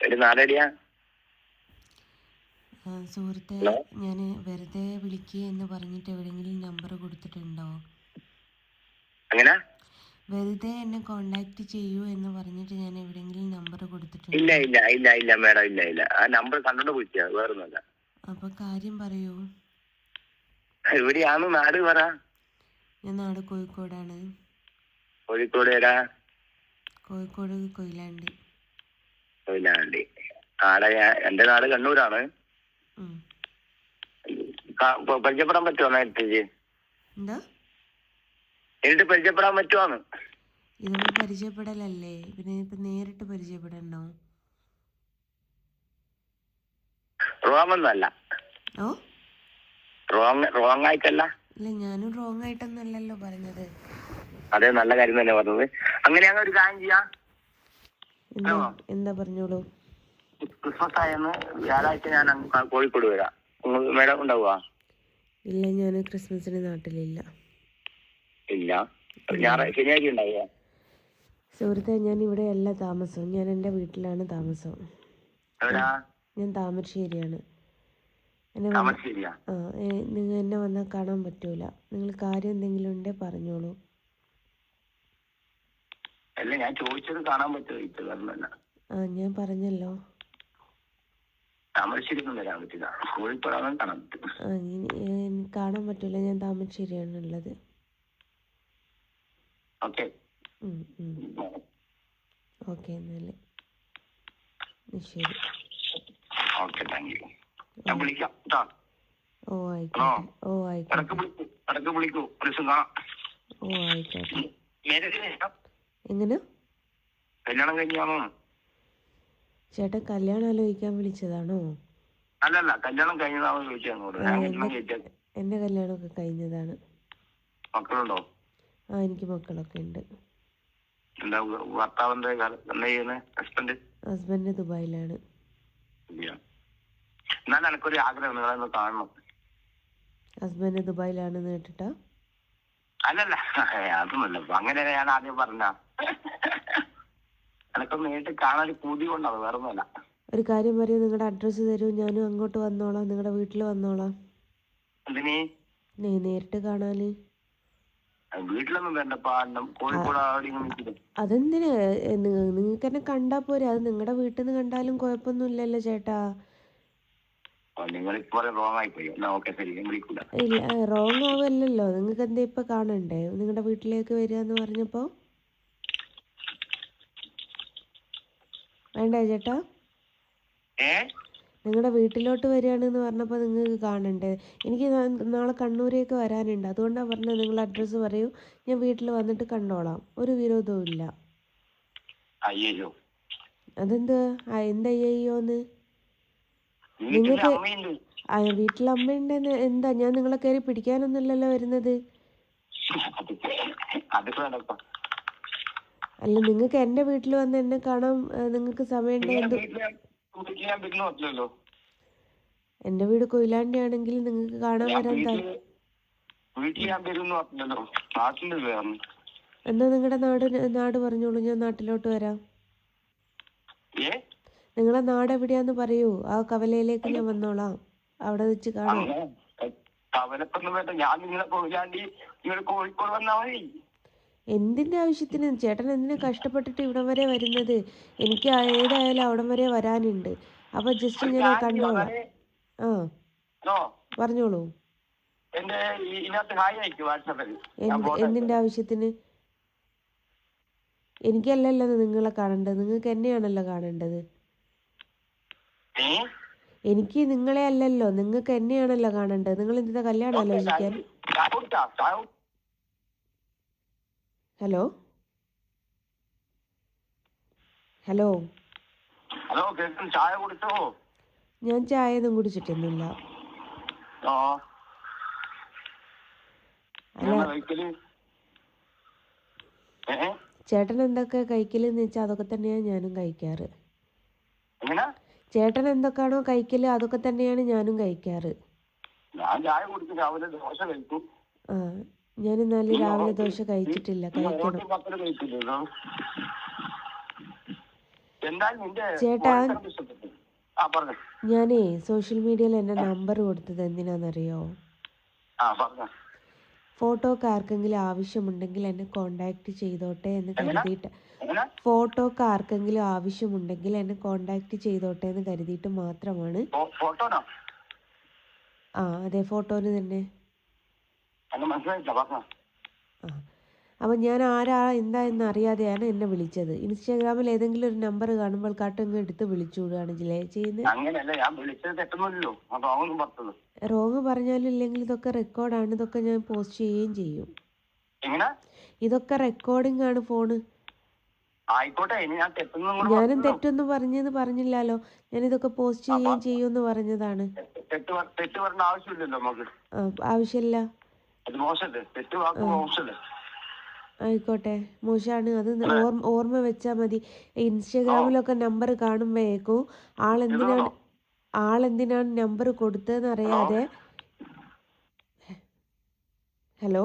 ഒരു നാലടിയാ. സുഹൃത്തെ, ഞാൻ വെറുതെ വിളിക്കുക എന്ന് പറഞ്ഞിട്ട് എവിടെയെങ്കിലും നമ്പർ കൊടുത്തിട്ടുണ്ടോ? അങ്ങനെ വെറുതെ എന്നെ കോണ്ടാക്ട് ചെയ്യൂ എന്ന് പറഞ്ഞിട്ട് ഞാൻ എവിടെയെങ്കിലും നമ്പർ ഇല്ല കൊടുത്തിട്ടുണ്ടോ? ഇല്ല ഇല്ല ഇല്ല മേഡം, ഇല്ല ഇല്ല. ആ നമ്പർ കണ്ടോണ്ട് വിളിച്ചാ, വേറൊന്നുമല്ല. അപ്പോൾ കാര്യം പറയൂ. എവിടെയാണ് നാട് പറ? ഞാൻ നാട് കോഴിക്കോടാണ്. കോഴിക്കോട് ഏടാ? കോഴിക്കോട് കൊയിലാണ്ടി. കൊയിലാണ്ടി. ആടെ എന്റെ നാട് കണ്ണൂരാണ്. പരിചയപ്പെടാൻ പറ്റുമോ നേരിട്ട്? എന്താ നേരിട്ട് പരിചയപ്പെടാൻ പറ്റുവാന്ന്? ഇതൊന്നും പരിചയപ്പെടലല്ലേ, പിന്നെ ഇപ്പം നേരിട്ട് പരിചയപ്പെടണോ? റോങ് ഒന്നല്ല. ഓ റോങ് ആയിട്ടല്ല. ഇല്ല, ഞാനും റോങ് ആയിട്ടൊന്നല്ലല്ലോ പറഞ്ഞത്. അതെ, നല്ല കാര്യം തന്നെ പറഞ്ഞത്. അങ്ങനെയാണെങ്കിൽ ഒരു കാര്യം ചെയ്യാം. എന്താ പറഞ്ഞോളൂ. ക്രിസ്മസ് ആയെന്ന് വ്യാഴാഴ്ച ഞാൻ കോഴിക്കോട് വരാം. മേഡം ഉണ്ടാവുക? ഇല്ല, ഞാൻ ക്രിസ്മസിന് നാട്ടിലില്ല. ഇല്ല, ശനിയാഴ്ച ഉണ്ടാവുക? സുഹൃത്തെ, ഞാൻ ഇവിടെ അല്ല താമസം. ഞാൻ എൻ്റെ വീട്ടിലാണ് താമസം. ഞാൻ താമരശ്ശേരിയാണ്. നിങ്ങൾ എന്നെ വന്നാൽ കാണാൻ പറ്റൂല. നിങ്ങൾ കാര്യം എന്തെങ്കിലും ഉണ്ടെങ്കിൽ പറഞ്ഞോളൂ. അല്ല, ഞാൻ ചോദിച്ചത് കാണാൻ പറ്റുമോ? ഞാൻ പറഞ്ഞല്ലോ. താമരശ്ശേരിയൊന്നും വരാൻ പറ്റില്ല, കോഴിക്കോടാണ് കാണാൻ പറ്റും. കാണാൻ പറ്റൂല, ഞാൻ താമരശ്ശേരിയാണ് ഉള്ളത്. ഓക്കെ എന്നാൽ ശരി. Okay, thank you. ഞാൻ വിളിക്കാം. ഓ ആയിക്കോട്ടെ. ഇടക്ക് വിളിക്കൂ, ഒരു ദിവസം കാണാം. ഓ ആയിക്കോട്ടെ. എങ്ങനെ? കല്യാണം കഴിഞ്ഞാണോ? ചേട്ടൻ കല്യാണം ആലോചിക്കാൻ വിളിച്ചതാണോ? അല്ലല്ല, കല്യാണം കഴിഞ്ഞതാണോ ചോദിച്ചാൽ. എന്റെ കല്യാണമൊക്കെ കഴിഞ്ഞതാണ്. മക്കളുണ്ടോ? എനിക്ക് മക്കളൊക്കെ ഉണ്ട്. എന്താ ഭർത്താവിന്റെ എന്താ ചെയ്യുന്നത്? ഹസ്ബൻഡ് ദുബായിലാണ്. എന്നാലും എനിക്കൊരു ആഗ്രഹം, നിങ്ങളൊന്ന് കാണണം. ഹസ്ബൻഡ് ദുബായിലാണെന്ന് കേട്ടിട്ടാ? അല്ലല്ല, അതൊന്നുമല്ല. അങ്ങനെ ഞാൻ ആദ്യം പറഞ്ഞ എനക്കൊന്ന് നേരിട്ട് കാണാൻ കൂടി കൊണ്ടാണ്, വേറെ ഒന്നുമല്ല. ഒരു കാര്യം പറയൂ, നിങ്ങളുടെ അഡ്രസ്സ് തരൂ, ഞാനും അങ്ങോട്ട് വന്നോളാം. നിങ്ങളുടെ വീട്ടിൽ വന്നോളാം. എന്തിനീ? നേരിട്ട് കാണാന്. വീട്ടിലൊന്നും വേണ്ടപ്പാ, കോഴിക്കോട്. അതെന്തിനാ? നിങ്ങൾക്ക് എന്നെ കണ്ടാ പോരെ. അത് നിങ്ങളുടെ വീട്ടിൽ നിന്ന് കണ്ടാലും കുഴപ്പമൊന്നും ഇല്ലല്ലോ ചേട്ടാ. ഇല്ല, റോങ് ആവല്ലോ. നിങ്ങൾക്ക് എന്താ ഇപ്പൊ കാണണ്ടേ? നിങ്ങളുടെ വീട്ടിലേക്ക് വരിക എന്ന് പറഞ്ഞപ്പോ വേണ്ട ചേട്ടാ? നിങ്ങളുടെ വീട്ടിലോട്ട് വരികയാണെന്ന് പറഞ്ഞപ്പോൾ നിങ്ങൾക്ക് കാണണ്ടേ? എനിക്ക് നാളെ കണ്ണൂരേക്ക് വരാനുണ്ട്. അതുകൊണ്ടാണ് പറഞ്ഞത്, നിങ്ങൾ അഡ്രസ്സ് പറയൂ, ഞാൻ വീട്ടിൽ വന്നിട്ട് കണ്ടോളാം. ഒരു വിരോധവും ഇല്ല. അതെന്താ അയ്യോന്ന്? നിങ്ങൾക്ക് വീട്ടിൽ അമ്മയുണ്ടെന്ന് എന്താ? ഞാൻ നിങ്ങളെ കയറി പിടിക്കാനൊന്നുമില്ലല്ലോ വരുന്നത്. അല്ല, നിങ്ങൾക്ക് എൻ്റെ വീട്ടിൽ വന്ന് എന്നെ കാണാൻ നിങ്ങൾക്ക് സമയമുണ്ട്. എൻ്റെ വീട് കൊയിലാണ്ടി ആണെങ്കിൽ നിങ്ങൾക്ക് കാണാൻ വരാൻ എന്നാ നിങ്ങളുടെ നാട് പറഞ്ഞോളൂ, ഞാൻ നാട്ടിലോട്ട് വരാം. നിങ്ങളെ നാട് എവിടെയാന്ന് പറയൂ, ആ കവലയിലേക്ക് ഞാൻ വന്നോളാം. അവിടെ വെച്ച് കാണാം. എന്തിന്റെ ആവശ്യത്തിന്? ചേട്ടൻ എന്തിനാ കഷ്ടപ്പെട്ടിട്ട് ഇവിടം വരെ വരുന്നത്? എനിക്ക് ഏതായാലും അവിടം വരെ വരാനുണ്ട്. അപ്പൊ ജസ്റ്റ് ഞാൻ കണ്ടോളാം. പറഞ്ഞോളൂ. എന്തിന്റെ ആവശ്യത്തിന്? എനിക്കല്ലല്ലോ നിങ്ങളെ കാണേണ്ടത്, നിങ്ങൾക്ക് എന്നെയാണല്ലോ കാണേണ്ടത്. എനിക്ക് നിങ്ങളെ അല്ലല്ലോ, നിങ്ങൾക്ക് എന്നെയാണല്ലോ കാണേണ്ടത്. നിങ്ങൾ എന്തിനാ കല്യാണം ആലോചിക്കാൻ? ഹലോ ഹലോ ഞാൻ ചായ ഒന്നും കുടിച്ചിട്ടൊന്നുമില്ല. ചേട്ടൻ എന്തൊക്കെ കഴിക്കലെന്ന് വെച്ചാൽ അതൊക്കെ തന്നെയാണ് ഞാനും കഴിക്കാറ്. ചേട്ടൻ എന്തൊക്കെയാണോ കഴിക്കല് അതൊക്കെ തന്നെയാണ് ഞാനും കഴിക്കാറ്. ഞാൻ എന്നാലും രാവിലെ ദോശ കഴിച്ചിട്ടില്ല, കഴിക്കണം. എന്തായാലും നിന്റെ ചേട്ടാ വോയിസ് എനിക്ക് ഇഷ്ടപ്പെട്ടു. ആ പറഞ്ഞു. ഞാനേ സോഷ്യൽ മീഡിയയിൽ എൻ്റെ നമ്പർ കൊടുത്തത് എന്തിനാണെന്നറിയോ? ആ പറഞ്ഞു. ഫോട്ടോക്ക് ആർക്കെങ്കിലും ആവശ്യമുണ്ടെങ്കിൽ എന്നെ കോണ്ടാക്ട് ചെയ്തോട്ടെ എന്ന് എങ്ങനെ കരുതിയിട്ട്. എങ്ങനെ ഫോട്ടോക്ക് ആർക്കെങ്കിലും ആവശ്യമുണ്ടെങ്കിൽ എന്നെ കോണ്ടാക്ട് ചെയ്തോട്ടെ എന്ന് കരുതിയിട്ട് മാത്രമാണ്. ഫോട്ടോനോ? ആ അതെ, ഫോട്ടോന് തന്നെ. എന്നെ മനസ്സിലായില്ല, പറഞ്ഞോ. ആ അപ്പം ഞാൻ ആരാ എന്താ എന്ന് അറിയാതെയാണ് എന്നെ വിളിച്ചത്. ഇൻസ്റ്റാഗ്രാമിൽ ഏതെങ്കിലും ഒരു നമ്പർ കാണുമ്പോൾ കാട്ടങ്ങ് എടുത്ത് വിളിച്ചു വിടുകയാണ് ചെയ്യുന്നത്. അങ്ങനെയല്ല, ഞാൻ വിളിച്ചത് തെറ്റൊന്നുമില്ലല്ലോ. അപ്പൊ അവനും പറഞ്ഞത് റോങ് പറഞ്ഞാലും ഇല്ലെങ്കിൽ ഇതൊക്കെ റെക്കോർഡാണ്. ഇതൊക്കെ ഞാൻ പോസ്റ്റ് ചെയ്യുകയും ചെയ്യും. എങ്ങനെ? ഇതൊക്കെ റെക്കോർഡിംഗ് ആണ് ഫോണ്. ആയിക്കോട്ടെ, ഇനി ഞാൻ തെറ്റൊന്നും കൂടെ ഞാനും പറഞ്ഞല്ലോ. തെറ്റൊന്നും പറഞ്ഞില്ലല്ലോ. ഞാനിതൊക്കെ പോസ്റ്റ് ചെയ്യുകയും ചെയ്യുമെന്ന് പറഞ്ഞതാണ്. തെറ്റ് പറഞ്ഞ ആവശ്യമില്ലല്ലോ നമുക്ക്. ആവശ്യമില്ല. അത് മോശല്ലേ, തെറ്റ് വാക്ക് മോശല്ലേ. ആയിക്കോട്ടെ, മോശമാണ്. അത് ഓർമ്മ വെച്ചാൽ മതി. ഇൻസ്റ്റാഗ്രാമിലൊക്കെ നമ്പർ കാണുമ്പോഴേക്കും ആളെന്തിനാണ് നമ്പർ കൊടുത്തതെന്ന് അറിയാതെ. ഹലോ.